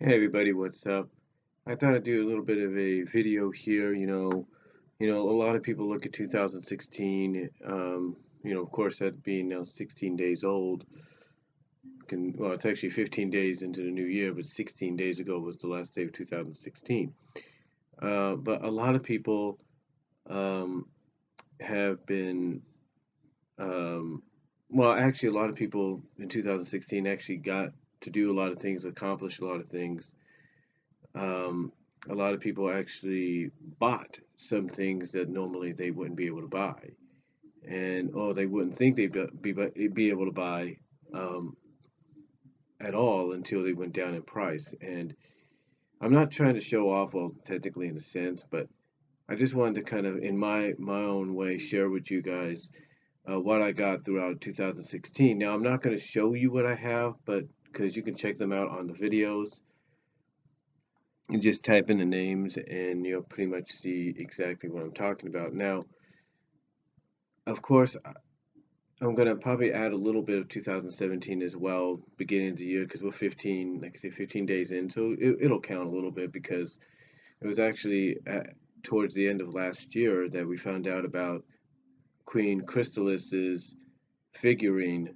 Hey everybody, what's up? I thought I'd do a little bit of a video here. A lot of people look at 2016. Of course, that being now 16 days old. Well, it's actually 15 days into the new year, but 16 days ago was the last day of 2016. But a lot of people um, have been, actually, a lot of people in 2016 actually got to do a lot of things, accomplish a lot of things. um, a lot of people actually bought some things that normally they wouldn't be able to buy, and or they wouldn't think they'd be able to buy um, at all until they went down in price. And I'm not trying to show off, well, technically in a sense, but I just wanted to kind of, in my own way, share with you guys what I got throughout 2016. Now, I'm not going to show you what I have, but because you can check them out on the videos. You just type in the names and you'll pretty much see exactly what I'm talking about. Now, of course, I'm going to probably add a little bit of 2017 as well, beginning of the year, because we're 15, like I say, 15 days in. So it'll count a little bit because it was actually towards the end of last year that we found out about Queen Crystalis's figurine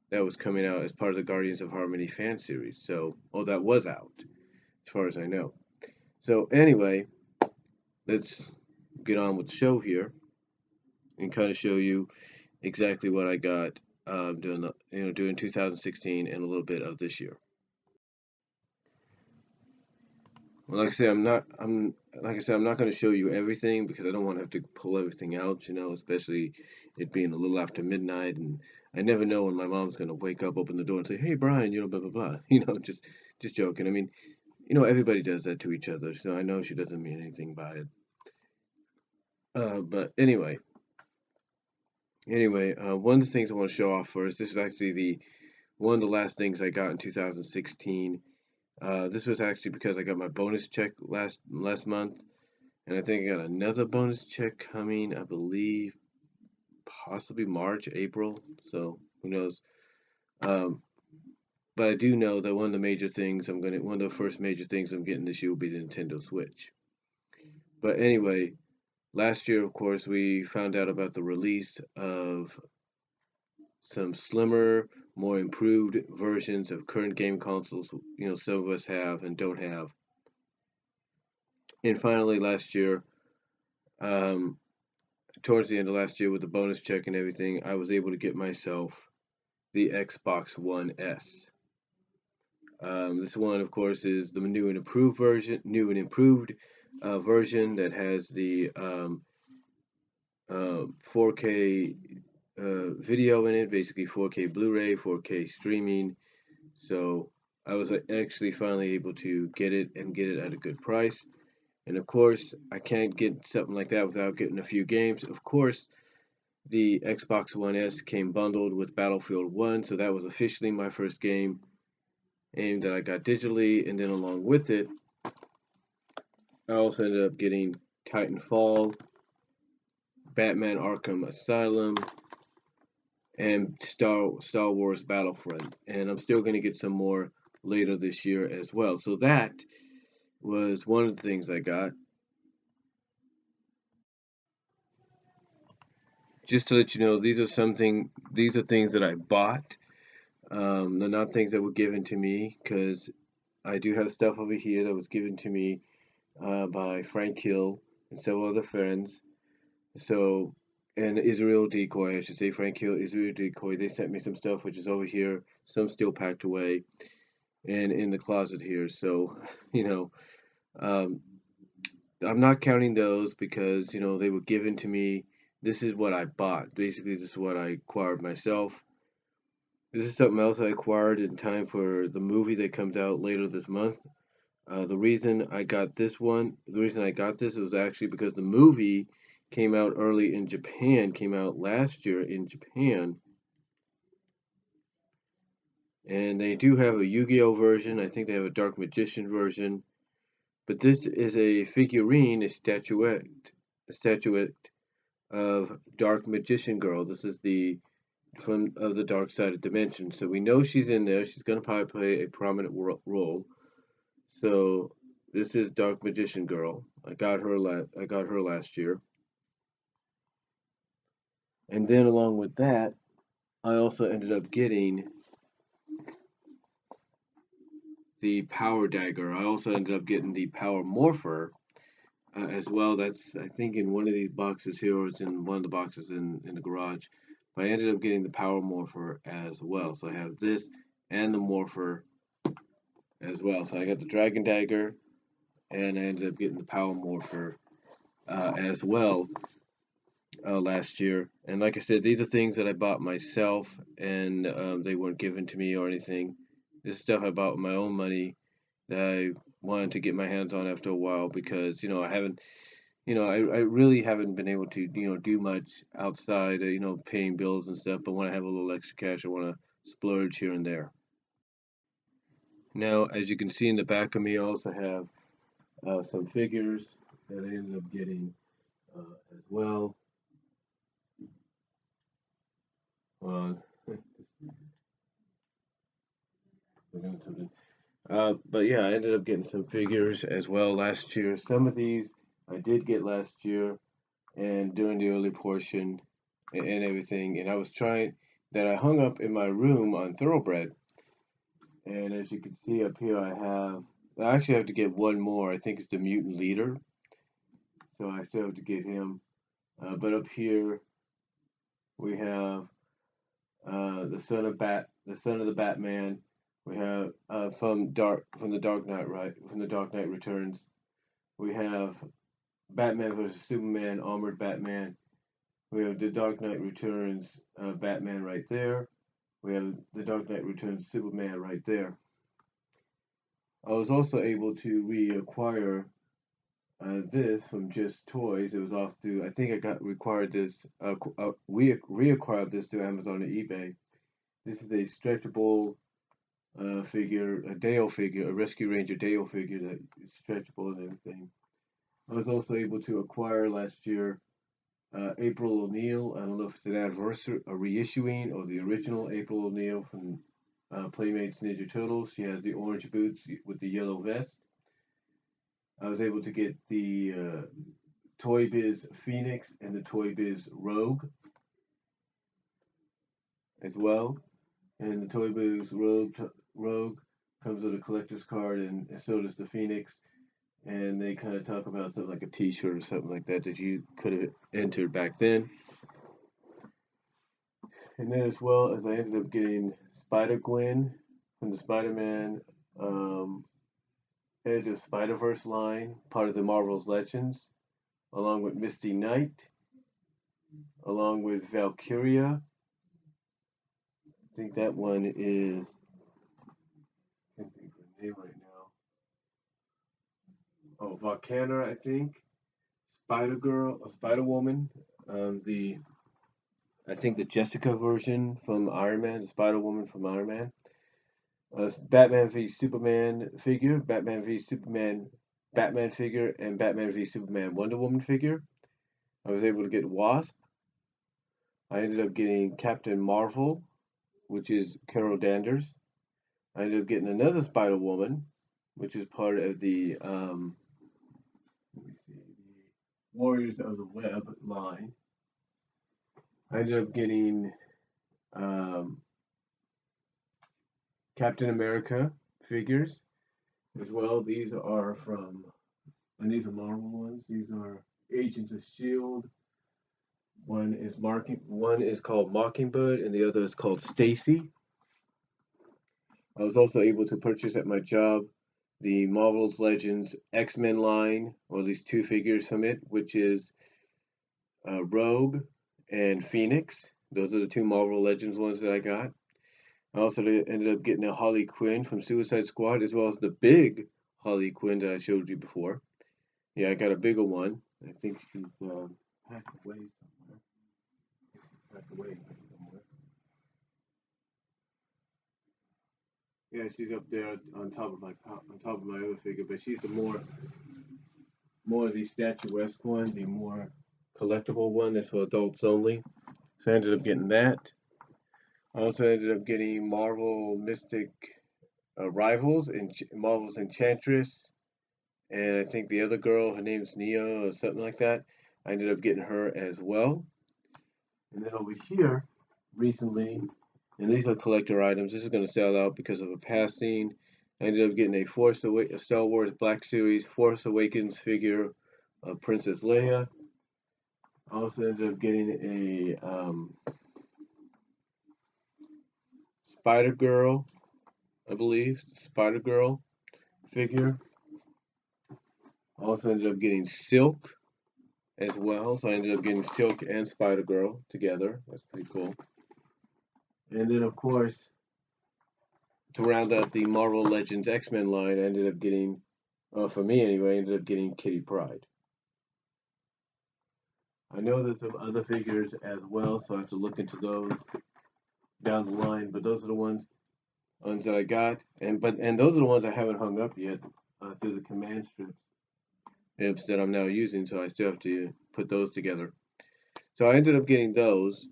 that was coming out as part of the Guardians of Harmony fan series. So, that was out, as far as I know. So anyway, let's get on with the show here and kind of show you exactly what I got during 2016 and a little bit of this year. Well, like I said, I'm not going to show you everything because I don't want to have to pull everything out, especially it being a little after midnight, and I never know when my mom's going to wake up, open the door, and say, "Hey, Brian, blah blah blah," just joking. I mean, everybody does that to each other, so I know she doesn't mean anything by it. But anyway, one of the things I want to show off first. This is actually the one of the last things I got in 2016. This was actually because I got my bonus check last month, and I think I got another bonus check coming. I believe possibly March, April. So who knows? Um, but I do know that one of the first major things I'm getting this year will be the Nintendo Switch. But anyway, last year, of course, we found out about the release of some slimmer, more improved versions of current game consoles, some of us have and don't have. And finally, last year, um, towards the end of last year, with the bonus check and everything, I was able to get myself the Xbox One S. This one, of course, is the new and improved version that has the 4K video in it, basically 4K Blu-ray, 4K streaming. So I was actually finally able to get it and get it at a good price. And of course, I can't get something like that without getting a few games. Of course, the Xbox One S came bundled with Battlefield 1, so that was officially my first game that I got digitally. And then along with it, I also ended up getting Titanfall, Batman Arkham Asylum, and Star Wars Battlefront. And I'm still going to get some more later this year as well. So that was one of the things I got. Just to let you know, these are things that I bought. They're not things that were given to me because I do have stuff over here that was given to me by Frank Hill and several other friends. So, and Israel Decoy, I should say, Frank Hill, Israel Decoy, they sent me some stuff which is over here, some still packed away and in the closet here. So, you know, um, I'm not counting those because, they were given to me. This is what I bought. Basically, this is what I acquired myself. This is something else I acquired in time for the movie that comes out later this month. The reason I got this was actually because the movie came out early in Japan, came out last year in Japan. And they do have a Yu-Gi-Oh version. I think they have a Dark Magician version. But this is a figurine, a statuette of Dark Magician Girl. This is the of the Dark Side of Dimension. So we know she's in there. She's going to probably play a prominent role. So this is Dark Magician Girl. I got her last year. And then along with that, I also ended up getting the Power Dagger. I also ended up getting the Power Morpher as well. That's, I think, in one of these boxes here, or it's in one of the boxes in the garage. But I ended up getting the Power Morpher as well. So I have this and the Morpher as well. So I got the Dragon Dagger, and I ended up getting the Power Morpher as well last year. And like I said, these are things that I bought myself, and they weren't given to me or anything. This stuff I bought with my own money that I wanted to get my hands on after a while because I haven't, I really haven't been able to do much outside of paying bills and stuff. But when I have a little extra cash, I want to splurge here and there. Now, as you can see in the back of me, I also have some figures that I ended up getting as well. Uh, but yeah, I ended up getting some figures as well last year. Some of these I did get last year and during the early portion and everything. And I was trying that I hung up in my room on Thoroughbred. And as you can see up here, I actually have to get one more. I think it's the Mutant Leader. So I still have to get him. But up here we have the son of the Batman. We have from the Dark Knight, right? From the Dark Knight Returns. We have Batman versus Superman, Armored Batman. We have the Dark Knight Returns Batman right there. We have the Dark Knight Returns Superman right there. I was also able to reacquire this from Just Toys. It was off to, I think I got required this, reacquired this to Amazon or eBay. This is a stretchable figure, a Dale figure, a Rescue Ranger Dale figure that is stretchable and everything. I was also able to acquire last year April O'Neil. I don't know if it's an anniversary, a reissuing, or the original April O'Neil from Playmates Ninja Turtles. She has the orange boots with the yellow vest. I was able to get the Toy Biz Phoenix and the Toy Biz Rogue as well. And the Toy Biz Rogue comes with a collector's card, and so does the Phoenix. And they kind of talk about something like a T-shirt or something like that that you could have entered back then. And then as well as I ended up getting Spider-Gwen from the Spider-Man Edge of Spider-Verse line, part of the Marvel's Legends, along with Misty Knight, along with Valkyria. I think that one is, I can't think of the name right now. Oh, Volcana, I think. Spider-Girl, or Spider-Woman. The I think the Jessica version from Iron Man, the Spider-Woman from Iron Man. Batman v Superman figure, Batman v Superman Batman figure, and Batman v Superman Wonder Woman figure. I was able to get Wasp. I ended up getting Captain Marvel, which is Carol Danvers. I ended up getting another Spider Woman, which is part of the let me see, the Warriors of the Web line. I ended up getting um, Captain America figures as well. These are and these are Marvel ones. These are Agents of Shield. One is called Mockingbird, and the other is called Stacy. I was also able to purchase at my job the Marvel's Legends X-Men line, or at least two figures from it, which is Rogue and Phoenix. Those are the two Marvel Legends ones that I got. I also ended up getting a Harley Quinn from Suicide Squad, as well as the big Harley Quinn that I showed you before. Yeah, I got a bigger one. I think she's packed away somewhere. Packed away somewhere. Yeah, she's up there on top of my other figure, but she's the more of the statuesque one, the more collectible one that's for adults only. So I ended up getting that. I also ended up getting Marvel Mystic Rivals and Marvel's Enchantress, and I think the other girl, her name's Nia or something like that. I ended up getting her as well. And then over here, recently, and these are collector items. This is going to sell out because of a passing. I ended up getting a Star Wars Black Series Force Awakens figure of Princess Leia. I also ended up getting a Spider Girl, I believe, Spider Girl figure. I also ended up getting Silk as well, so I ended up getting Silk and Spider Girl together. That's pretty cool. And then, of course, to round out the Marvel Legends X-Men line, I ended up getting, for me anyway, I ended up getting Kitty Pryde. I know there's some other figures as well, so I have to look into those down the line. But those are the ones that I got, and those are the ones I haven't hung up yet through the command strips that I'm now using. So I still have to put those together. So I ended up getting those.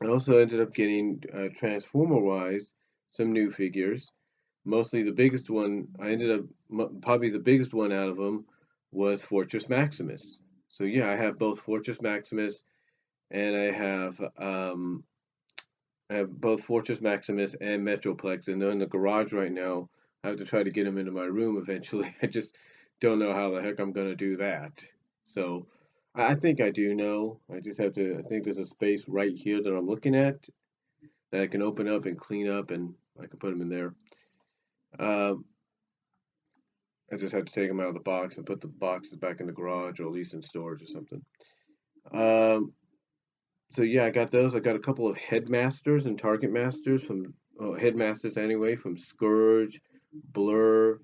I also ended up getting Transformer-wise some new figures. Mostly the biggest one, I ended up probably the biggest one out of them was Fortress Maximus. So yeah, I have both Fortress Maximus and I have both Fortress Maximus and Metroplex, and they're in the garage right now. I have to try to get them into my room eventually. I just don't know how the heck I'm gonna do that. So I think I do know. I just have to. I think there's a space right here that I'm looking at that I can open up and clean up, and I can put them in there. Um, I just have to take them out of the box and put the boxes back in the garage or at least in storage or something. Um, so yeah, I got those. I got a couple of headmasters and target masters from headmasters anyway from Scourge, Blur,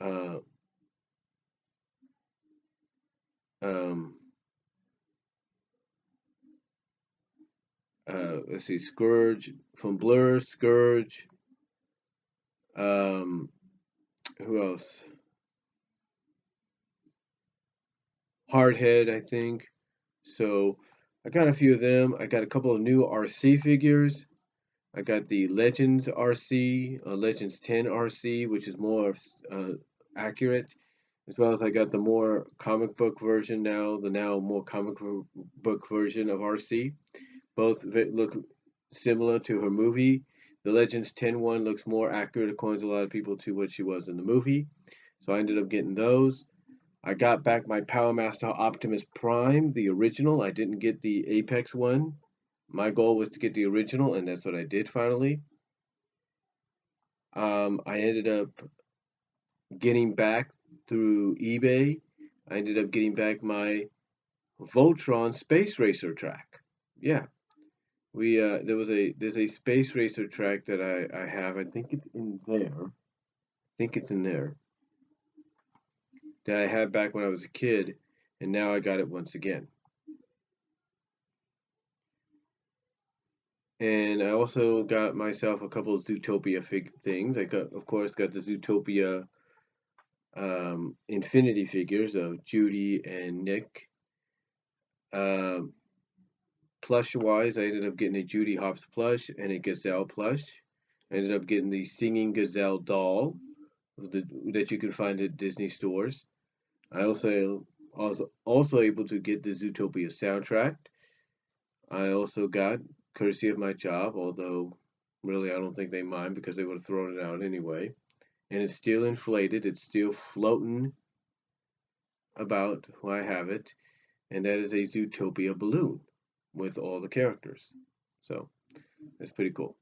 uh, um, let's see, Scourge from Blur, Scourge. Um, who else? Hardhead, I think. So I got a few of them. I got a couple of new RC figures. I got the Legends RC, Legends 10 RC, which is more accurate, as well as I got the more comic book version now, the now more comic book version of RC. Both look similar to her movie. The Legends 10 one looks more accurate, according to a lot of people, to what she was in the movie. So I ended up getting those. I got back my Power Master Optimus Prime, the original. I didn't get the Apex one. My goal was to get the original, and that's what I did finally. I ended up getting back through eBay. I ended up getting back my Voltron Space Racer track. Yeah, we there's a Space Racer track that I have. I think it's in there. I think it's in there that I had back when I was a kid, and now I got it once again. And I also got myself a couple of Zootopia things. I got, of course, got the Zootopia Infinity figures of Judy and Nick. Um, Plush wise, I ended up getting a Judy Hopps plush and a Gazelle plush. I ended up getting the Singing Gazelle doll that you can find at Disney stores. I also able to get the Zootopia soundtrack. I also got, courtesy of my job, although really I don't think they mind because they would have thrown it out anyway. And it's still inflated. It's still floating about. I have it, and that is a Zootopia balloon with all the characters. So that's pretty cool.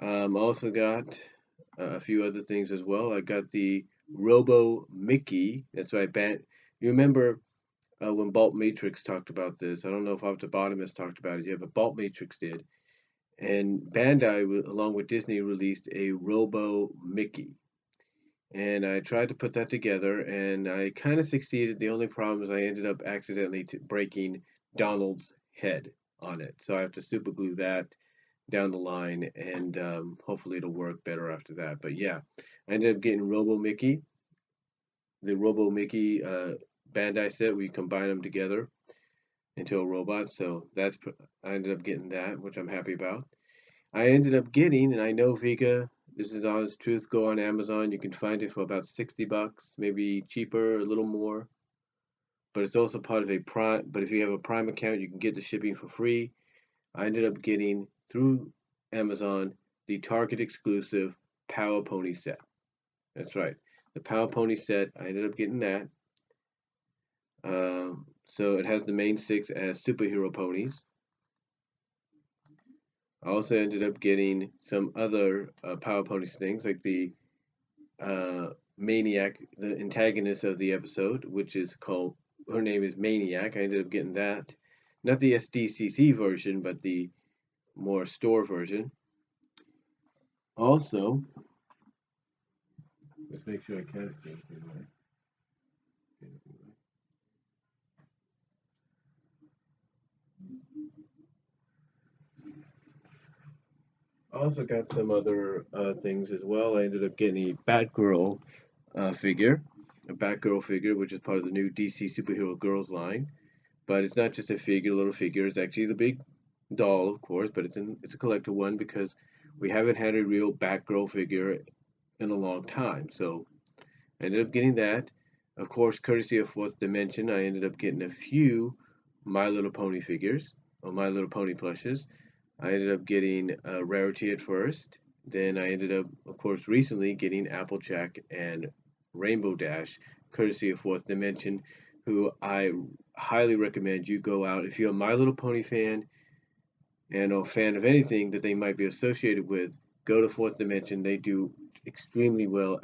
Also got a few other things as well. I got the Robo Mickey. That's right. You remember when Bolt Matrix talked about this? I don't know if Optibotimus talked about it yet, but Bolt Matrix did. And Bandai, along with Disney, released a Robo Mickey. And I tried to put that together, and I kind of succeeded. The only problem is I ended up accidentally breaking Donald's head on it. So I have to super glue that down the line, and hopefully it'll work better after that. But yeah, I ended up getting the Robo Mickey Bandai set. We combine them together into a robot. So I ended up getting that, which I'm happy about. I ended up getting, and I know Vega, this is honest truth, go on Amazon. You can find it for about $60, maybe cheaper, a little more. But it's also part of a Prime. But if you have a Prime account, you can get the shipping for free. I ended up getting through Amazon the Target exclusive Power Pony set. That's right, the Power Pony set. I ended up getting that. So it has the main six as superhero ponies. I also ended up getting some other Power Ponies things like the Maniac, the antagonist of the episode, which is called, her name is Maniac. I ended up getting that. Not the SDCC version, but the more store version. Also, let's make sure I count things right. I also got some other things as well. I ended up getting a Batgirl figure, a Batgirl figure, which is part of the new DC Superhero Girls line. But it's not just a figure, a little figure. It's actually the big doll, of course, but it's a collector one because we haven't had a real Batgirl figure in a long time. So I ended up getting that. Of course, courtesy of Fourth Dimension, I ended up getting a few My Little Pony figures, or My Little Pony plushes. I ended up getting Rarity at first. Then I ended up, of course, recently getting Applejack and Rainbow Dash, courtesy of Fourth Dimension, who I highly recommend you go out. If you're a My Little Pony fan and a fan of anything that they might be associated with, go to Fourth Dimension. They do extremely well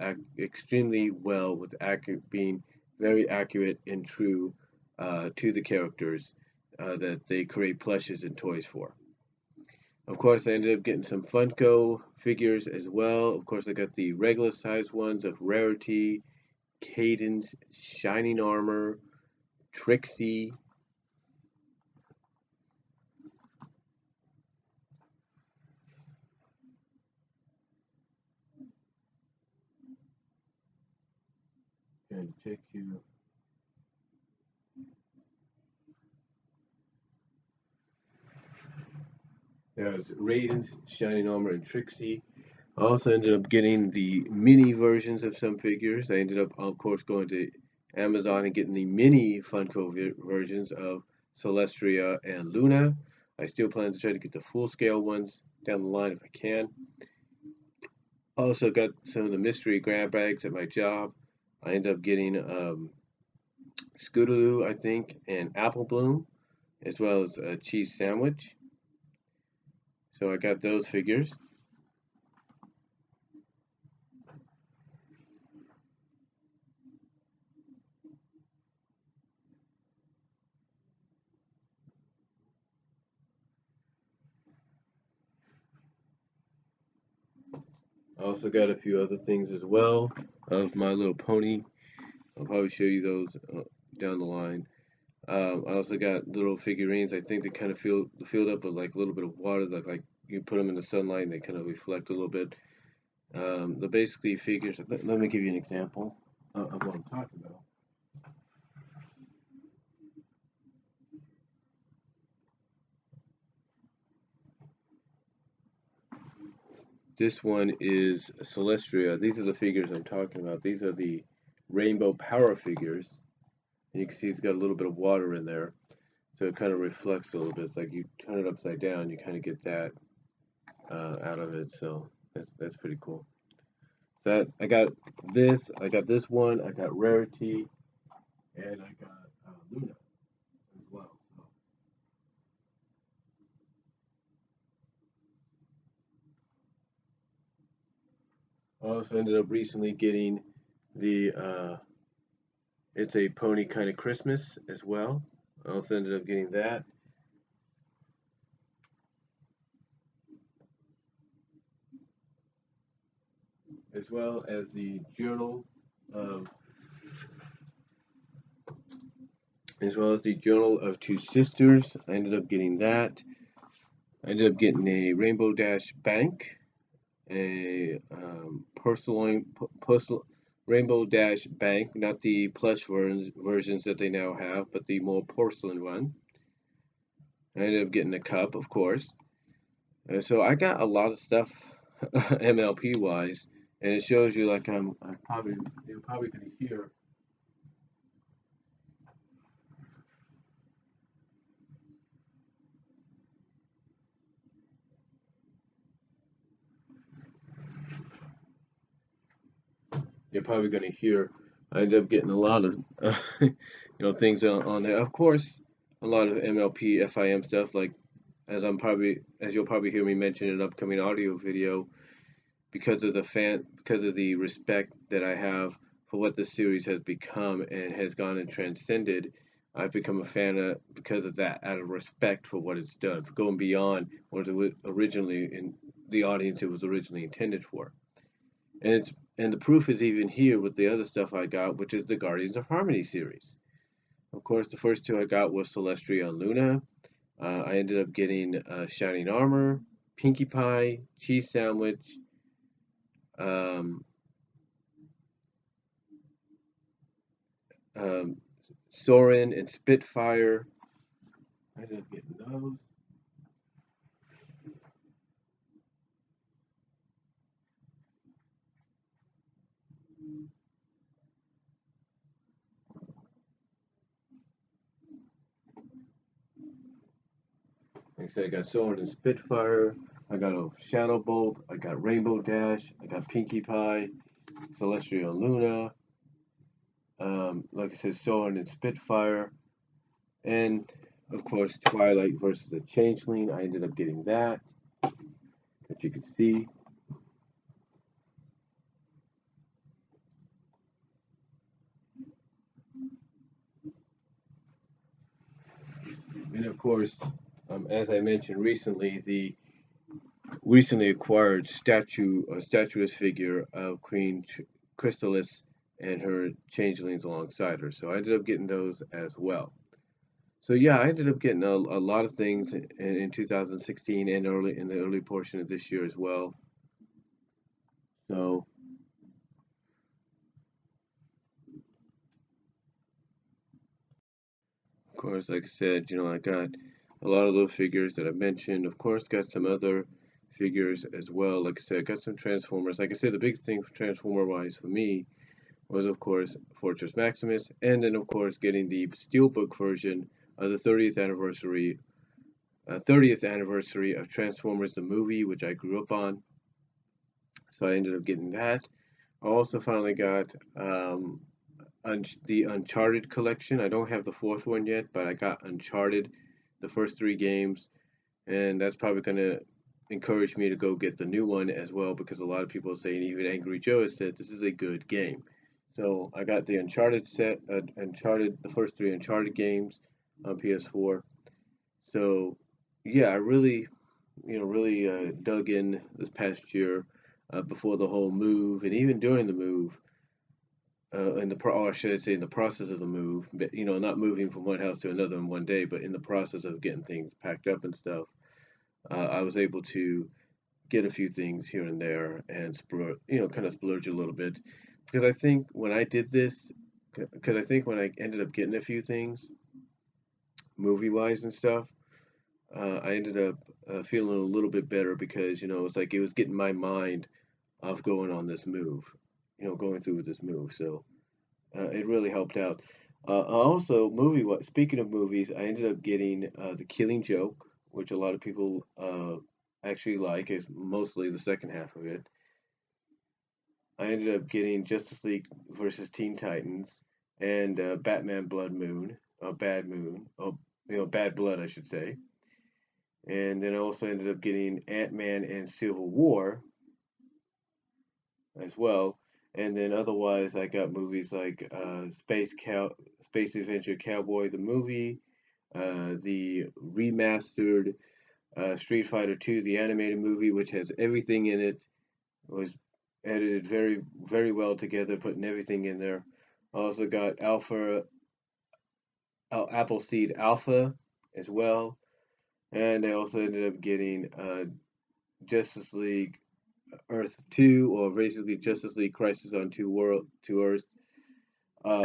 with being very accurate and true to the characters that they create plushes and toys for. Of course, I ended up getting some Funko figures as well. Of course, I got the regular size ones of Rarity, Cadence, Shining Armor, Trixie. Trying to check here. There's Radiance, Shining Armor, and Trixie. I also ended up getting the mini versions of some figures. I ended up, of course, going to Amazon and getting the mini Funko versions of Celestria and Luna. I still plan to try to get the full scale ones down the line if I can. Also got some of the mystery grab bags at my job. I ended up getting Scootaloo, I think, and Apple Bloom, as well as a cheese sandwich. So I got those figures. I also got a few other things as well of My Little Pony. I'll probably show you those down the line. I also got little figurines. I think they kind of filled up with like a little bit of water, like you put them in the sunlight and they kind of reflect a little bit. They're basically figures. Let me give you an example of what I'm talking about. This one is Celestria. These are the figures I'm talking about. These are the Rainbow Power figures. And you can see it's got a little bit of water in there. So it kind of reflects a little bit. It's like you turn it upside down, you kind of get that out of it. So that's pretty cool. So I got this one, I got Rarity, and I got Luna as well. So I also ended up recently getting the It's a Pony Kind of Christmas as well. I also ended up getting that. As well as the journal of Two Sisters. I ended up getting that. I ended up getting a Rainbow Dash Bank, a personal Rainbow Dash Bank, not the plush versions that they now have, but the more porcelain one. I ended up getting a cup, of course. And so I got a lot of stuff MLP wise, and it shows you like I probably you're probably gonna hear you're probably gonna hear I ended up getting a lot of things on there. Of course, a lot of MLP FIM stuff like as you'll probably hear me mention in an upcoming audio video because of the respect that I have for what this series has become and has gone and transcended. I've become a fan of because of that, out of respect for what it's done, for going beyond what it was originally in the audience it was originally intended for. And the proof is even here with the other stuff I got, which is the Guardians of Harmony series. Of course, the first two I got was Celestia and Luna. I ended up getting Shining Armor, Pinkie Pie, Cheese Sandwich, um, um, Soren and Spitfire. I ended up getting those. Like I said, I got Soren and Spitfire. I got a Shadow Bolt. I got Rainbow Dash. I got Pinkie Pie, Celestial and Luna. Like I said, Soren and Spitfire. And of course, Twilight versus the Changeling. I ended up getting that, as you can see. And of course, as I mentioned recently, the recently acquired statuette figure of Queen Chrysalis and her changelings alongside her. So I ended up getting those as well. So yeah, I ended up getting a lot of things in 2016 and early in the early portion of this year as well. So of course, like I said, I got a lot of those figures that I mentioned. Of course, got some other figures as well. Like I said, got some Transformers. Like I said, the biggest thing for Transformer wise for me was of course Fortress Maximus, and then of course getting the steelbook version of the 30th anniversary of Transformers the movie, which I grew up on. So I ended up getting that. I also finally got the Uncharted collection. I don't have the fourth one yet, but I got Uncharted, the first three games, and that's probably gonna encourage me to go get the new one as well because a lot of people are saying, even Angry Joe has said this is a good game. So I got the Uncharted set, Uncharted, the first three Uncharted games on PS4. So yeah, I really, really dug in this past year before the whole move, and even during the move, or should I say, in the process of the move, but not moving from one house to another in one day, but in the process of getting things packed up and stuff, I was able to get a few things here and there and kind of splurge a little bit, because I think when I did this, because I think when I ended up getting a few things, movie wise and stuff, I ended up feeling a little bit better because it's like it was getting my mind off going on this move, going through with this move. So it really helped out. Also, speaking of movies, I ended up getting The Killing Joke, which a lot of people actually like. It's mostly the second half of it. I ended up getting Justice League versus Teen Titans and Batman Blood Moon, Bad Moon, Bad Blood, I should say. And then I also ended up getting Ant-Man and Civil War as well. And then otherwise, I got movies like Space Adventure Cowboy the movie, the remastered Street Fighter 2 the animated movie, which has everything in it. It was edited very very well together, putting everything in there. I also got Appleseed Alpha as well, and I also ended up getting Justice League Earth 2, or basically Justice League Crisis on Two Earths,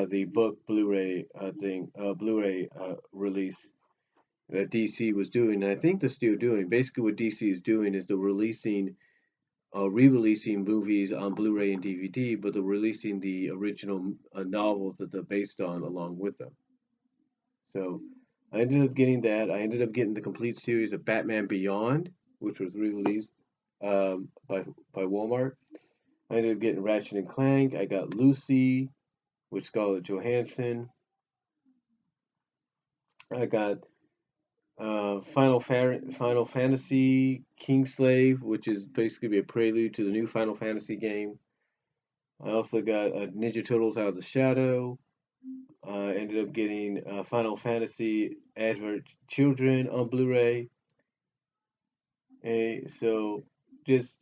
the book Blu-ray Blu-ray release. that DC was doing, and I think they're still doing. Basically, what DC is doing is they're re-releasing movies on Blu-ray and DVD, but they're releasing the original novels that they're based on along with them. So I ended up getting that. I ended up getting the complete series of Batman Beyond, which was re-released by Walmart. I ended up getting Ratchet and Clank. I got Lucy with Scarlett Johansson. I got Final Fantasy Kingslave, which is basically a prelude to the new Final Fantasy game. I also got Ninja Turtles Out of the Shadow. I ended up getting Final Fantasy Advent Children on Blu-ray. So just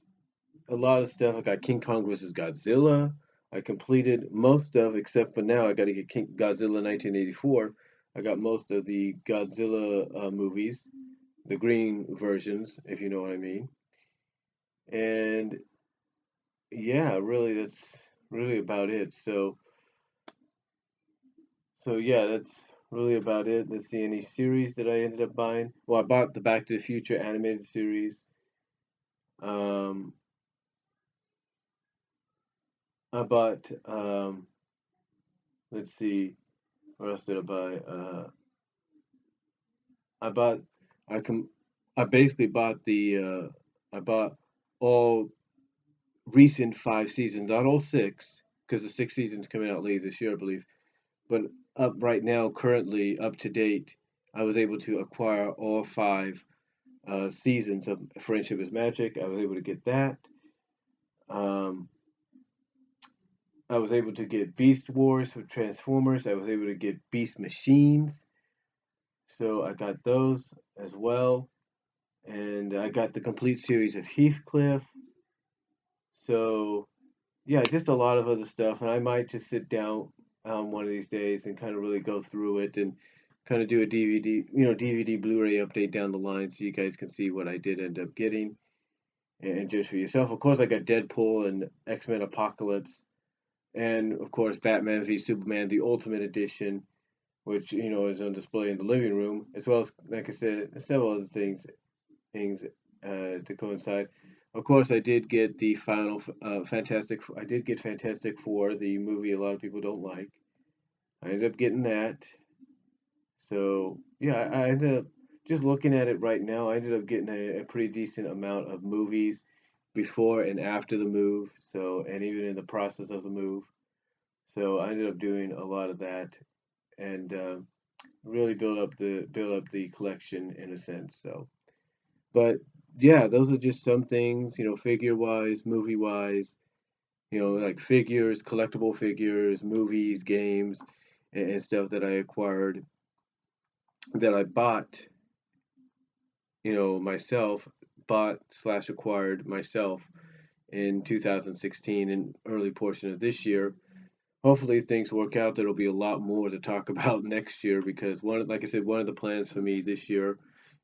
a lot of stuff. I got King Kong vs. Godzilla. I completed most of, except for now, I got to get Godzilla 1984. I got most of the Godzilla movies, the green versions, if you know what I mean. And yeah, really, that's really about it. So yeah, that's really about it. Let's see, any series that I ended up buying. Well, I bought the Back to the Future animated series. Um, I bought. Let's see, what else did I buy? I bought. I com. I basically bought the. I bought all recent 5 seasons, not all six, because the 6 seasons coming out late this year, I believe. But up right now, currently up to date, I was able to acquire all 5 seasons of Friendship is Magic. I was able to get that. Um, I was able to get Beast Wars for Transformers. I was able to get Beast Machines. So I got those as well. And I got the complete series of Heathcliff. So yeah, just a lot of other stuff. And I might just sit down one of these days and kind of really go through it and kind of do a DVD, DVD Blu-ray update down the line so you guys can see what I did end up getting. And just for yourself, of course, I got Deadpool and X-Men Apocalypse, and of course Batman v Superman, the Ultimate Edition, which is on display in the living room, as well as, like I said, several other things to coincide. Of course, I did get the final Fantastic. I did get Fantastic Four, the movie a lot of people don't like. I ended up getting that. So yeah, I ended up just looking at it right now. I ended up getting a pretty decent amount of movies before and after the move. So, and even in the process of the move. So I ended up doing a lot of that and really build up the collection in a sense. So, but yeah, those are just some things, figure wise, movie wise, like figures, collectible figures, movies, games, and stuff that I acquired that I bought, myself, bought slash acquired myself in 2016 and early portion of this year. Hopefully things work out. There'll be a lot more to talk about next year because like I said, one of the plans for me this year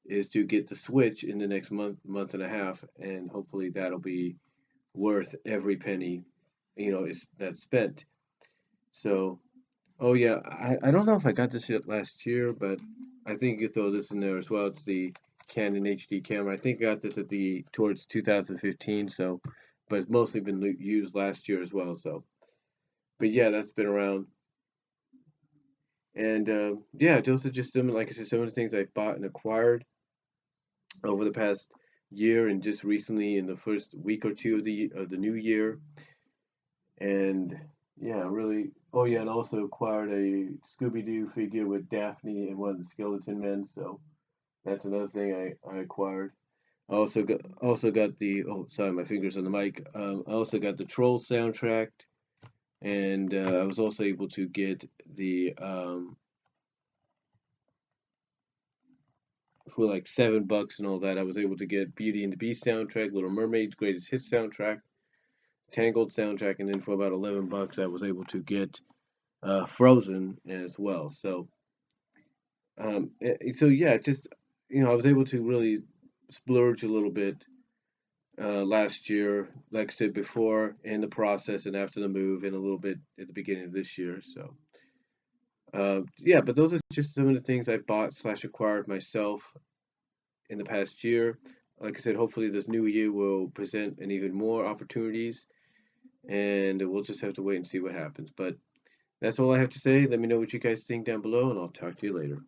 is to get the Switch in the next month and a half, and hopefully that'll be worth every penny, is that's spent. So, oh yeah, I don't know if I got this yet last year, but I think you throw this in there as well. It's the Canon HD camera. I think I got this towards 2015. So, but it's mostly been used last year as well. So, but yeah, that's been around. And yeah, those are just some, like I said, some of the things I bought and acquired over the past year, and just recently in the first week or two of the new year. And yeah, really. Oh yeah, and also acquired a Scooby Doo figure with Daphne and one of the Skeleton Men. So that's another thing I acquired. I also got the, oh sorry, my fingers on the mic. I also got the Troll soundtrack, and I was also able to get the for like $7 and all that. I was able to get Beauty and the Beast soundtrack, Little Mermaid's Greatest Hits soundtrack, Tangled soundtrack, and then for about $11 I was able to get Frozen as well. So yeah, just I was able to really splurge a little bit last year, like I said before, in the process and after the move, and a little bit at the beginning of this year. So Yeah, but those are just some of the things I bought slash acquired myself in the past year. Like I said, hopefully this new year will present an even more opportunities, and we'll just have to wait and see what happens. But that's all I have to say. Let me know what you guys think down below, and I'll talk to you later.